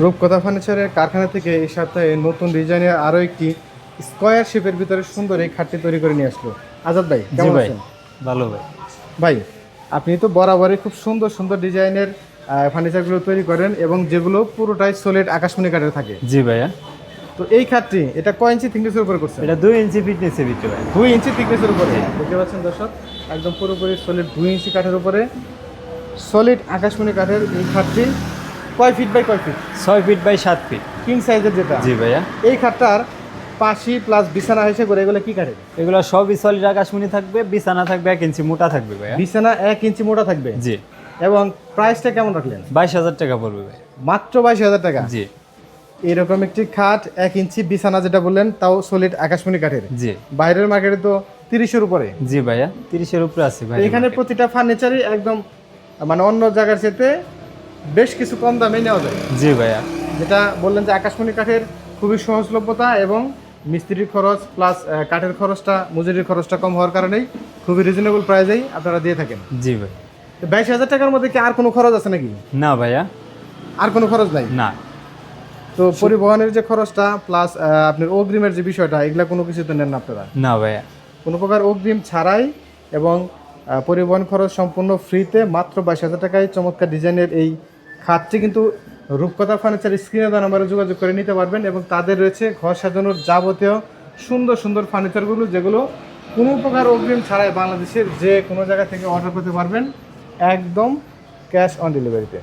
রূপকথা ফার্নিচারের কারখানা থেকে এই সপ্তাহে নতুন ডিজাইনের আরও একটি স্কোয়ার শেপের ভিতরে সুন্দর এই খাটটি তৈরি করে নিয়ে আসলো। আজাদ ভাই জি কেমন ভাই, আছেন? ভালো ভাই। ভাই আপনি তো বরাবরই খুব সুন্দর সুন্দর ডিজাইনের ফার্নিচারগুলো তৈরি করেন এবং যেগুলো পুরোটাই সলিড আকাশমণি কাঠের থাকে। জি ভাইয়া, তো এই খাটটি এটা কয় ইঞ্চি থিকনেসের উপরে করছেন? এটা 2 ইঞ্চি ফিটনেসের ভিতরে ভাই। 2 ইঞ্চি থিকনেসের উপরে দেখতে পাচ্ছেন দর্শক, একদম পুরোপুরি সলিড 2 ইঞ্চি কাঠের উপরে সলিড আকাশমণি কাঠের এই খাটটি কয় ফিট বাই কয় feet? 6 feet by 7 feet. King সাইজের যেটা। জি ভাইয়া, এই খাটটার পাশি প্লাস বিছানা হিসেবে করে এগুলো কি কাঠের? এগুলো সবই সলিড আকাশমণি থাকবে, বিছানা থাকবে 1 ইঞ্চি মোটা থাকবে ভাইয়া। বিছানা 1 ইঞ্চি মোটা থাকবে। জি, এবং প্রাইসটা কেমন রাখলেন? 22,000 টাকা পড়বে ভাই। মাত্র 22,000 টাকা। জি এরকম একটি খাট 1 ইঞ্চি বিছানা যেটা বললেন তাও সলিড আকাশমণি কাঠের। জি বাইরের মার্কেটে তো 30-এর উপরে। জি ভাইয়া, 30-এর উপরে আছে ভাই। এখানে প্রতিটা ফার্নিচারই একদম মানে অন্য জায়গার চেয়ে বেশ কিছু কম দামে নেওয়া যায়। জি ভাইয়া, যেটা বললেন যে আকাশমণি কাঠের খুবই সহজলভ্যতা এবং মিস্ত্রির খরচ প্লাস কাঠের খরচটা, মজুরির খরচটা কম হওয়ার কারণেই খুবই রিজনেবল প্রাইসেই আপনারা দিয়ে থাকেন। জি ভাই। 22,000 টাকার মধ্যে কি আর কোনো খরচ আছে নাকি? না ভাইয়া, আর কোনো খরচ নাই? না। তো পরিবহনের যে খরচটা প্লাস আপনার অগ্রিমের যে বিষয়টা, এগুলা কোনো কিছুতে নেন না আপনারা? না ভাইয়া, কোনো প্রকার অগ্রিম ছাড়াই এবং পরিবহন খরচ সম্পূর্ণ ফ্রিতে মাত্র 22,000 টাকায় চমৎকার ডিজাইনের এই খাটটি কিন্তু রূপকথা ফার্নিচার স্ক্রিনে দেওয়া নাম্বারে যোগাযোগ করে নিতে পারবেন। এবং তাদের রয়েছে ঘর সাজানোর যাবতীয় সুন্দর সুন্দর ফার্নিচারগুলো, যেগুলো কোনো প্রকার অগ্রিম ছাড়াই বাংলাদেশের যে কোনো জায়গা থেকে অর্ডার করতে পারবেন, একদম ক্যাশ অন ডেলিভারিতে।